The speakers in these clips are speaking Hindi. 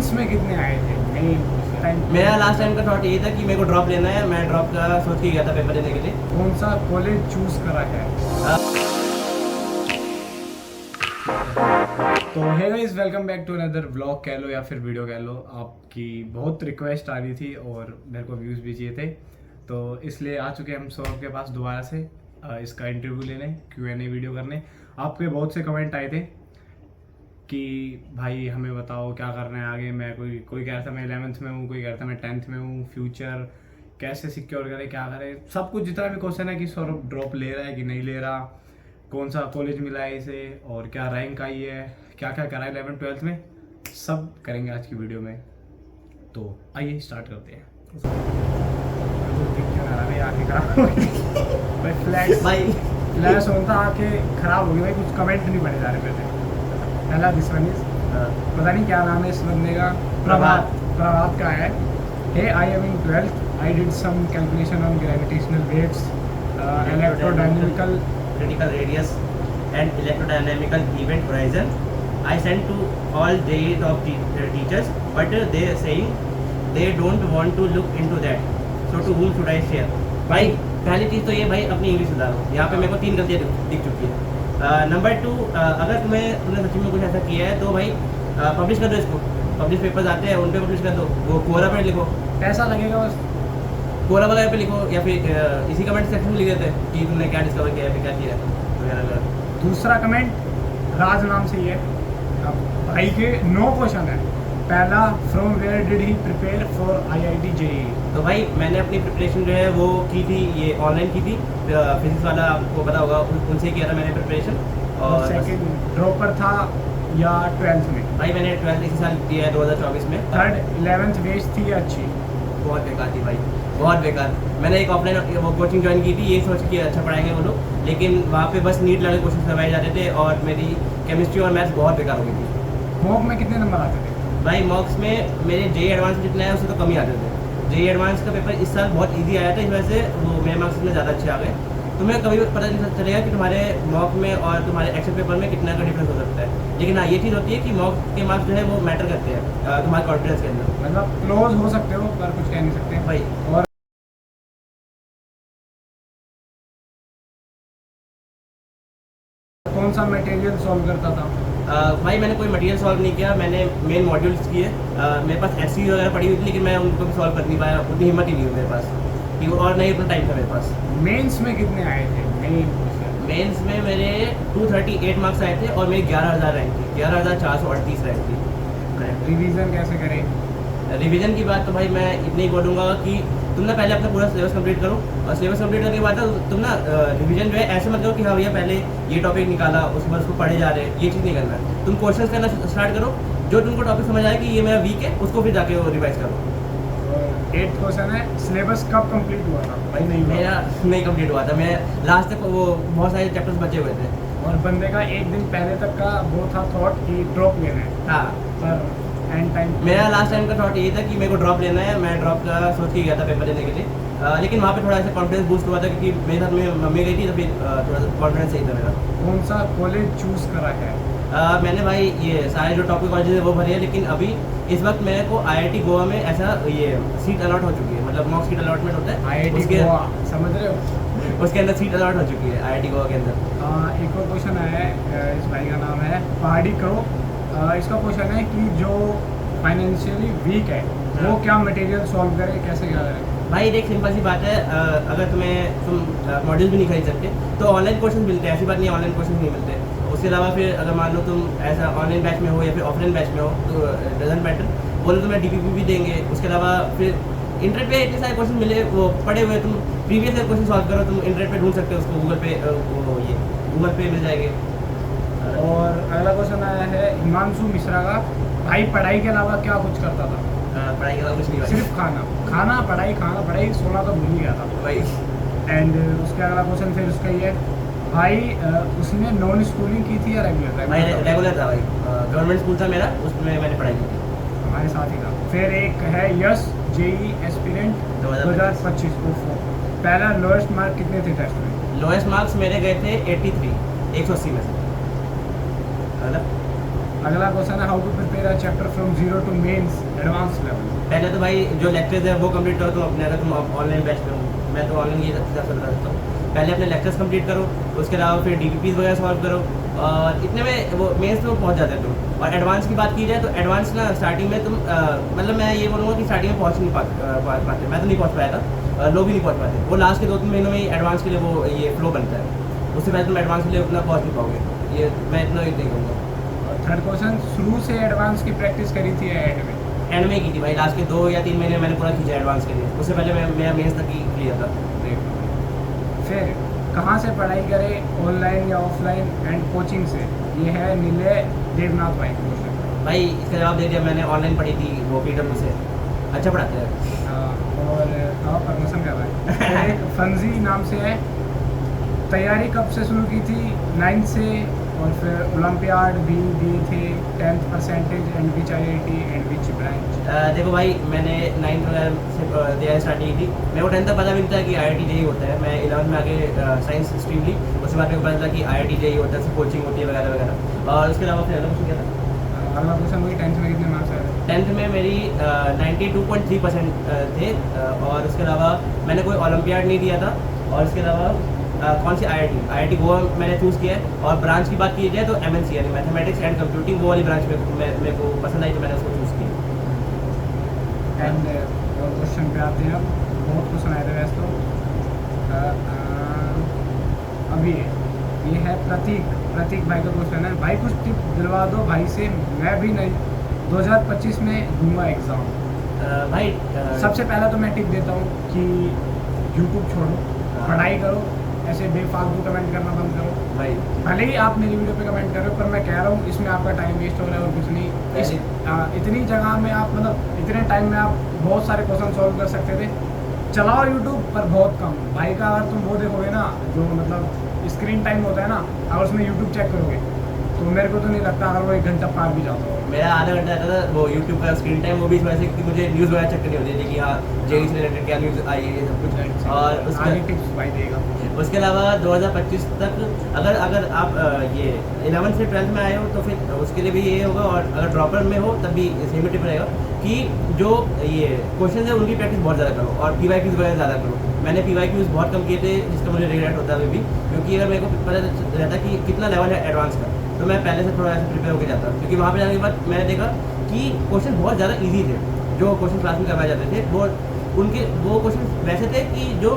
मेंस में कितने आए थे? मेरा लास्ट टाइम का थॉट यही था कि मेरे को ड्रॉप लेना है। मैं ड्रॉप का सोच के गया था पेपर देने के लिए। कौन सा कॉलेज चूज करा है? तो है guys, welcome back to another vlog कह लो या फिर वीडियो कह लो। आपकी बहुत रिक्वेस्ट आ रही थी और मेरे को व्यूज़ भी चाहिए थे, तो इसलिए आ चुके हम सौरभ के पास दोबारा से इसका इंटरव्यू लेने, Q&A वीडियो करने। आपके बहुत से कमेंट आए थे कि भाई हमें बताओ क्या करना है आगे। मैं कोई कह रहा था मैं 11th में हूँ, कोई कह रहा था मैं 10th में हूँ। फ्यूचर कैसे सिक्योर करें, क्या करें, सब कुछ जितना भी क्वेश्चन है कि सौरभ ड्रॉप ले रहा है कि नहीं ले रहा, कौन सा कॉलेज मिला है इसे और क्या रैंक आई है, क्या क्या करा है 11th-12th में, सब करेंगे आज की वीडियो में। तो आइए स्टार्ट करते हैं। भाई फ्लैश होता आके खराब हो गई भाई, कुछ कमेंट नहीं पढ़े जा रहे मेरे। पहला दिस वन इज पता नहीं क्या नाम है इस बंदे का, प्रभात का है। Hey I am in 12th, I did some calculation on gravitational waves, electrodynamical critical radius and electrodynamical event horizon. I sent to all the top teachers, but they are saying they don't want to look into that. So to whom should I share? भाई पहली चीज़ तो ये भाई अपनी इंग्लिश सुधारो। यहाँ पे मेरे को 3 गलतियाँ दिख चुकी है। नंबर 2, अगर तुमने सच्ची में कुछ ऐसा किया है तो भाई पब्लिश कर दो इसको। पब्लिश पेपर्स आते हैं उन पे पब्लिश कर दो, वो कोरा पे लिखो, पैसा लगेगा बस, कोरा वगैरह पे लिखो, या फिर इसी कमेंट सेक्शन में लिख देते हैं कि तुमने क्या डिस्कवर किया है, क्या किया है वगैरह। दूसरा कमेंट राज नाम से ही है। अब भाई के 9 क्वेश्चन है। पहला, from where did he prepare for IIT JEE? तो भाई मैंने अपनी प्रिपरेशन जो है वो की थी, ये ऑनलाइन की थी। फिजिक्स वाला आपको पता होगा, उनसे किया था मैंने प्रिपरेशन। और सेकंड, ड्रॉपर था या 12th में? भाई मैंने 12th इसी साल किया है 2024 में। थर्ड, 11th वेस्ट थी अच्छी? बहुत बेकार थी भाई, बहुत बेकार। मैंने एक ऑफलाइन वो कोचिंग ज्वाइन की थी, ये सोच के अच्छा पढ़ाएंगे वो लोग, लेकिन वहाँ पे बस नीट लेवल क्वेश्चन करवाए जाते थे और मेरी केमिस्ट्री और मैथ्स बहुत बेकार हो गई थी। मॉक में कितने नंबर आते थे? भाई मॉक्स में मेरे JEE एडवांस जितने आए उससे तो कम ही आते थे। JEE एडवांस का पेपर इस साल बहुत इजी आया था, इस वजह से वो मेरे मार्क्स में ज़्यादा अच्छे आ गए। तुम्हें कभी भी पता नहीं चलेगा कि तुम्हारे मॉक में और तुम्हारे एक्सेल पेपर में कितना का डिफरेंस हो सकता है। लेकिन हाँ, ये चीज़ होती है कि मॉक के मार्क्स जो है वो मैटर करते हैं तुम्हारे कॉन्फिडेंस के अंदर। मतलब क्लोज हो सकते हो पर कुछ कह नहीं सकते भाई। और कौन सा मटेरियल सॉल्व करता था? भाई मैंने कोई मटेरियल सॉल्व नहीं किया, मैंने मेन मॉड्यूल्स किए। मेरे पास SC वगैरह पड़ी हुई थी, लेकिन मैं उनको भी सॉल्व कर नहीं पाया, उतनी हिम्मत ही नहीं हुई मेरे पास कि और नहीं उतना टाइम था मेरे पास। मेंस में कितने आए थे? मेंस में मेरे 238 मार्क्स आए थे और मेरी 11,000 रैंक थी, 11,438 रैंक थी। रिवीजन कैसे करें? रिवीजन की बात तो भाई मैं इतनी ही बोलूँगा कि तुम ना पहले अपना पूरा सिलेबस कंप्लीट करो, और सिलेबस कंप्लीट करने के बाद तुम ना रिवीजन जो है ऐसे मत करो कि हाँ भैया पहले ये टॉपिक निकाला उसके बाद उसको पढ़े जा रहे हैं, ये चीज़ नहीं करना है। तुम क्वेश्चंस करना स्टार्ट करो, जो तुमको टॉपिक समझ आए कि ये मेरा वीक है उसको फिर जाके रिवाइज करो। 8th क्वेश्चन है, सिलेबस कब कंप्लीट हुआ था? भाई नहीं हुआ। मेरा नहीं कंप्लीट हुआ था, मैं लास्ट तक वो बहुत सारे चैप्टर्स बचे हुए थे। और बंदे का एक दिन पहले तक का वो था थॉट कि ड्रॉप लेना है, हाँ, पर एंड टाइम मेरा लास्ट टाइम का थॉट यही था कि मेरे को ड्रॉप लेना है। मैं ड्रॉप का सोच के गया था पेपर देने के लिए, लेकिन वहाँ पे थोड़ा सा कॉन्फिडेंस बूस्ट हुआ था क्योंकि मेरे साथ में मम्मी गई थी, तो फिर थोड़ा सा कॉन्फिडेंस सही था मेरा। कौन सा कॉलेज चूज करा है? मैंने भाई ये सारे जो टॉपिक कॉलेजेस है वो भरे हैं, लेकिन अभी इस वक्त मेरे को IIT गोवा में ऐसा ये सीट अलॉट हो चुकी है, मतलब मॉक सीट अलॉटमेंट होता है IIT गोवा, समझ रहे हो? उसके अंदर सीट अलॉट हो चुकी है IIT गोवा के अंदर। एक और क्वेश्चन है, इस भाई का नाम है पहाड़ी करो। इसका क्वेश्चन है कि जो फाइनेंशियली वीक है वो क्या मटेरियल सॉल्व करे, कैसे क्या करे? भाई एक सिंपल सी बात है, अगर तुम मॉड्यूल्स भी नहीं खरीद सकते तो ऑनलाइन कोर्सेज मिलते हैं, ऐसी बात नहीं है ऑनलाइन कोर्सेज नहीं मिलते। उसके अलावा फिर अगर मान लो तुम ऐसा ऑनलाइन बैच में हो या फिर ऑफलाइन बैच में हो तो डजंट मैटर, बोलो तुम्हें DPP भी देंगे। उसके अलावा फिर इंटरनेट पे इतने सारे क्वेश्चन मिले, वो पढ़े हुए, तुम प्रीवियस ईयर क्वेश्चन सॉल्व करो, तुम इंटरनेट पे ढूंढ सकते हो उसको, गूगल पे मिल जाएंगे। और अगला क्वेश्चन आया है हिमांशु मिश्रा का, भाई पढ़ाई के अलावा क्या कुछ करता था? पढ़ाई के अलावा कुछ नहीं भाई, सिर्फ खाना पढ़ाई, सोना तो भूल ही गया था भाई। एंड उसके अगला क्वेश्चन फिर उसका ये है, भाई उसने नॉन स्कूलिंग की थी या रेगुलर? भाई रेगुलर था भाई, गवर्नमेंट स्कूल था मेरा, उसमें मैंने पढ़ाई की थी। हमारे साथ ही था। फिर एक है यस JEE एस्पिरेंट 2025 को। पहला लोएस्ट मार्क कितने थे टेस्ट में? लोएस्ट मार्क्स मेरे गए थे 83, 180 में से। मतलब अगला क्वेश्चन है how to prepare a chapter from zero to mains advanced level. पहले तो भाई जो लेक्चर्स है वो कंप्लीट करो तुम अपने, अगर तुम ऑनलाइन बैच में हो, मैं तो ऑनलाइन ये सबसे ज़्यादा रहता हूँ। पहले अपने लेक्चर्स कंप्लीट करो, उसके अलावा फिर DPPs वगैरह सॉल्व करो, और इतने में वो मेंस में पहुँच जाते हैं तुम। और एडवांस की बात की जाए तो एडवांस ना स्टार्टिंग में तुम मतलब मैं ये बोलूँगा कि स्टार्टिंग में पहुँच नहीं पाते। मैं तो नहीं पहुँच पाया था, लोग भी नहीं पहुँच पाते। वो लास्ट के 2-3 महीनों में ही एडवांस के लिए वो ये फ्लो बनता है, उससे पहले तुम एडवांस के लिए उतना पहुँच नहीं पाओगे। ये मैं इतना ही नहीं कहूँगा। थर्ड क्वेश्चन, शुरू से एडवांस की प्रैक्टिस करी थी एंड में? एंड में की थी भाई, लास्ट के 2 या 3 महीने मैंने पूरा खींचा एडवांस के लिए, उससे पहले मैं मेरा मेंस तक ही क्लियर था। फिर कहाँ से पढ़ाई करें, ऑनलाइन या ऑफलाइन, एंड कोचिंग से? ये है नीले देवनाथ भाई का क्वेश्चन। भाई इसका जवाब दे दिया मैंने, ऑनलाइन पढ़ी थी वो PW से, अच्छा पढ़ाते हैं। और प्रमोशन कर रहा है। एक फंजी नाम से है, तैयारी कब से शुरू की थी? 9th से, और फिर ओलंपियाड भी दिए थे, 10th percentage, and which IIT and which branch? देखो भाई मैंने 9th वगैरह से तैयारी स्टार्ट की थी। मेरे को 10th तक पता भी नहीं था कि IIT JEE होता है। मैं 11th में आके साइंस स्ट्रीम ली, उसके बाद मेरे को पता चला कि IIT JEE होता है, कोचिंग होती है वगैरह वगैरह। और उसके अलावा फिर अगला क्वेश्चन क्या था? अगला क्वेश्चन वही, 10th में कितने मार्क्स आए? 10th में मेरी 92.3% थे, और उसके अलावा मैंने कोई ओलंपियाड नहीं दिया था। और उसके अलावा कौन सी IIT गोवा मैंने चूज़ किया है। और ब्रांच की बात की जाए तो MNC यानी मैथमेटिक्स एंड कंप्यूटिंग, वो वाली ब्रांच मेरे को पसंद आई तो मैंने उसको चूज़ किया। एंड और क्वेश्चन पे आते हैं अब, बहुत क्वेश्चन आए थे वैसे तो। अभी ये है प्रतीक भाई का क्वेश्चन है, भाई कुछ टिप दिलवा दो भाई से, मैं भी नहीं 2025 में दूंगा एग्ज़ाम। भाई सबसे पहला तो मैं टिप देता हूँ कि यूट्यूब छोड़ो, पढ़ाई करो, ऐसे बेफालतू कमेंट करना बंद करो। भाई भले ही आप मेरी वीडियो पे कमेंट कर रहे हो, पर मैं कह रहा हूँ इसमें आपका टाइम वेस्ट हो रहा है और कुछ नहीं। इतनी जगह में आप मतलब इतने टाइम में आप बहुत सारे क्वेश्चन सॉल्व कर सकते थे। चलाओ यूट्यूब पर बहुत कम। भाई का अगर तुम वो देखोगे ना, जो मतलब स्क्रीन टाइम होता है ना, अगर उसमें यूट्यूब चेक करोगे तो मेरे को तो नहीं लगता अगर वो 1 घंटा पार भी जाता हो। मेरा आधा घंटा आता था वो यूट्यूब का स्क्रीन टाइम, वो भी इस वजह से कि मुझे न्यूज़ वगैरह चेक करनी होती थी कि हाँ JEE से रिलेटेड क्या न्यूज़ आई है, ये सब कुछ। और आगे टिप्स भाई देगा। उसके अलावा 2025 तक अगर आप ये 11th से 12th में आए हो तो फिर उसके लिए भी ये होगा, और अगर ड्रॉपर में हो तब भी सेम टिप रहेगा कि जो ये क्वेश्चन है उनकी प्रैक्टिस बहुत ज़्यादा करो, और PYQs वगैरह ज़्यादा करो। मैंने PYQs बहुत कम किए थे, जिसका मुझे रिग्रेट होता है अभी भी, क्योंकि अगर मेरे को पता रहता कि कितना लेवल है एडवांस का तो मैं पहले से थोड़ा ऐसे प्रिपेयर होकर जाता, क्योंकि वहाँ पे जाने के बाद मैंने देखा कि क्वेश्चन बहुत ज़्यादा ईजी थे। जो क्वेश्चन क्लास में करवाए जाते थे वो क्वेश्चन वैसे थे कि जो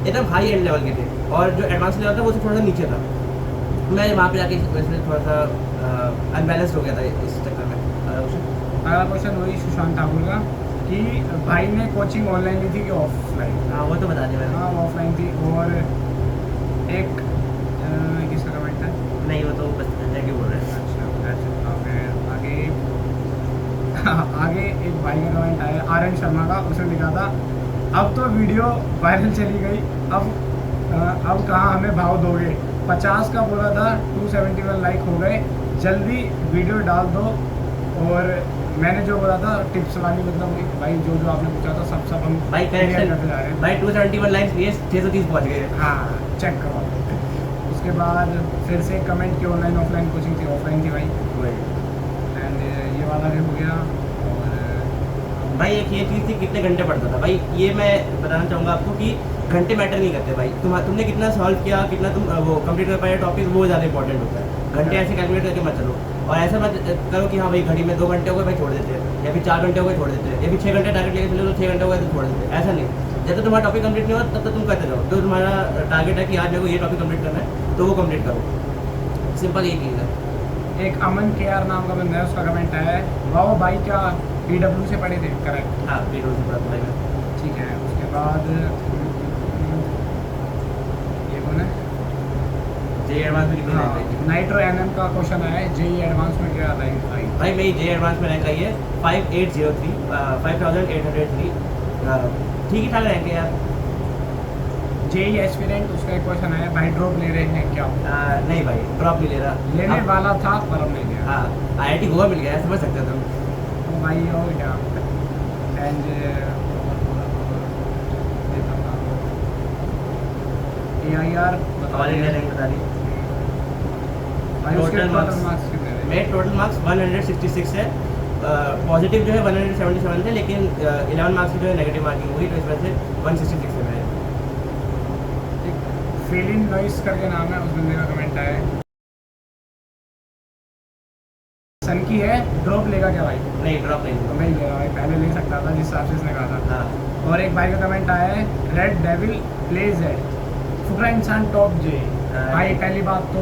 एकदम हाई एंड लेवल के थे, और जो एडवांस लेवल था वो थोड़ा सा नीचे था। मैं वहाँ पे जाके वैसे थोड़ा सा अनबैलेंस्ड हो गया था इस चक्कर में। अगला क्वेश्चन वही सुशांत ठाकुर का कि भाई ने कोचिंग ऑनलाइन ली थी कि ऑफलाइन? हाँ वो तो बता दिया मैंने। हाँ ऑफलाइन थी। और एक किसका कमेंट है? नहीं वो तो बस थैंक यू बोल रहे हैं। अच्छा आगे एक भाई का कमेंट आया RN शर्मा का, उसने लिखा था अब तो वीडियो वायरल चली गई, अब कहाँ हमें भाव दोगे? 50 का बोला था, 271 लाइक हो गए, जल्दी वीडियो डाल दो। और मैंने जो बोला था टिप्स वाली, मतलब भाई जो आपने पूछा था सब हम भाई clear करेक्शन करते जा रहे हैं। भाई 271 लाइक्स लिए 630 पहुँच गए। हाँ चेक करो। उसके बाद फिर से कमेंट की ऑनलाइन ऑफलाइन कोचिंग थी, ऑफलाइन थी भाई। एंड ये वाला भी हो गया। और भाई एक ये चीज़ थी कितने घंटे पढ़ता था भाई, ये मैं बताना चाहूँगा आपको कि घंटे मैटर नहीं करते भाई। तुमने कितना सॉल्व किया, कितना तुम वो कंप्लीट कर पाए टॉपिक, वो ज़्यादा इंपॉर्टेंट होता है। घंटे ऐसे कैलकुलेट करके मत चलो, और ऐसा मत करो कि हाँ भाई घड़ी में 2 घंटे हो गए भाई छोड़ देते हैं, या फिर 4 घंटे हो गए छोड़ देते हैं, या फिर 6 घंटे टारगेट लेके चलो तो 6 घंटे हो गए तो छोड़ देते हैं। ऐसा नहीं, जब तक तुम्हारा टॉपिक कंप्लीट नहीं हुआ तब तक तुम करते जाओ। तो तुम्हारा टारगेट है कि आज मेरे को ये टॉपिक कंप्लीट करना है तो वो कंप्लीट करो, सिंपल ये चीज़ है। एक अमन KR नाम का बंदा है, उसका कमेंट आया है वाह भाई क्या PW से पढ़े थे? करेक्ट। हाँ वीडियो से पढ़ा था। ठीक है। उसके बाद ये कौन है? JEE एडवांस में कितनी रैंक आई थी? नाइट्रो NM का क्वेश्चन आया है, JEE एडवांस में क्या रैंक आई? भाई मेरी JEE एडवांस में रैंक आई है 5803, 5803। ठीक ही ठाक रैंक है यार। JEE एस्पिरेंट, उसका एक क्वेश्चन आया भाई ड्रॉप ले रहे हैं क्या? नहीं भाई ड्रॉप नहीं ले रहा, लेने वाला था पर अब नहीं गया। हाँ IIT गोवा मिल गया, समझ सकते हो तुम। तो भाई हो गया। And AIR all India rank बता दी। भाई उसके टोटल टोटल मार्क्स कितने थे? मेरे टोटल मार्क्स 166 है। पॉजिटिव जो है 177 थे, लेकिन 11 मार्क्स की जो है नेगेटिव मार्किंग हुई, तो इस वजह से 166 है मेरे। फेलिंग नॉइस करके नाम है, उस बंदे का कमेंट आया है। सन की है, ड्रॉप लेगा क्या भाई? नहीं, ड्रॉप नहीं तो हुआ। मैं ही ले रहा भाई, पहले ले सकता था जिस हिसाब से इसने कहा था। हाँ और एक भाई का कमेंट आया है, रेड डेविल प्लेज है फुकरा इंसान टॉप जे। भाई पहली बात तो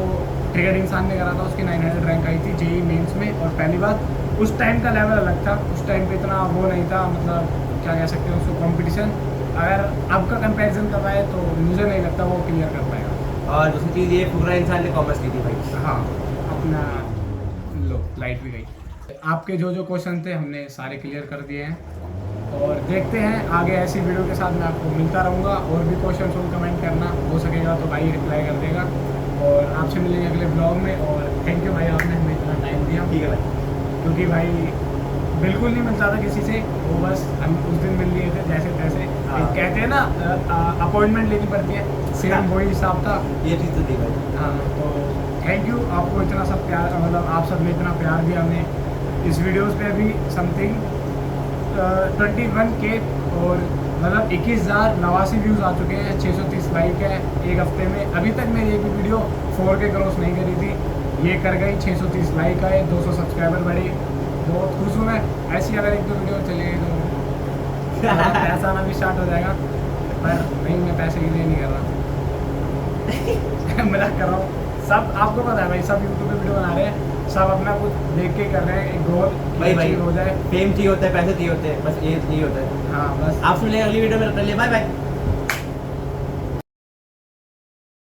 ट्रिगर्ड इंसान ने करा था, उसकी 900 रैंक आई थी जेई मेंस में। और पहली बात उस टाइम का लेवल अलग था, उस टाइम पे इतना वो नहीं था, मतलब क्या कह सकते हैं उसको, कंपटीशन। अगर अब का कंपैरिजन करवाए तो मुझे नहीं लगता वो क्लियर कर पाएगा। और दूसरी चीज़ ये फुकरा इंसान ने कॉमर्स ली थी भाई। हाँ, अपना लो लाइट भी गई। आपके जो जो क्वेश्चन थे हमने सारे क्लियर कर दिए हैं, और देखते हैं आगे ऐसी वीडियो के साथ मैं आपको मिलता रहूँगा। और भी क्वेश्चन हो कमेंट करना, हो सकेगा तो भाई रिप्लाई कर देगा। और आपसे मिलेंगे अगले ब्लॉग में। और थैंक यू भाई, आपने हमें इतना टाइम दिया। ठीक है भाई। क्योंकि भाई बिल्कुल नहीं मिलता था किसी से, वो बस हम उस दिन मिल लिए थे जैसे तैसे। हाँ। कहते हैं ना अपॉइंटमेंट लेनी पड़ती है, सेम वही हिसाब था। ये चीज़ तो थी भाई। हाँ, तो थैंक यू आपको इतना सब प्यार, मतलब आप सब ने इतना प्यार दिया हमें। इस वीडियोस पे अभी समथिंग 21K और मतलब 21,089 व्यूज़ आ चुके हैं, 630 लाइक है एक हफ्ते में। अभी तक मेरी एक भी वीडियो 4K क्रॉस नहीं करी थी, ये कर गई, 630 लाइक आए, 200 सब्सक्राइबर बढ़े। बहुत खुश हूँ मैं। ऐसी अगर एक दो वीडियो चली गई तो पैसा आना भी स्टार्ट हो जाएगा, पर नहीं, मैं पैसे के लिए नहीं कर रहा। मजाक कर रहा हूँ। सब आपको पता है भाई, सब यूट्यूब पे वीडियो बना रहे हैं, सब अपना कुछ देख के कर रहे हैं, एक गोल भाई हो जाए। फेम चाहिए होता है, पैसे चाहिए होते हैं, बस ये होता है। हाँ बस। आपसे मिलेंगे अगली वीडियो में, बाय बाय।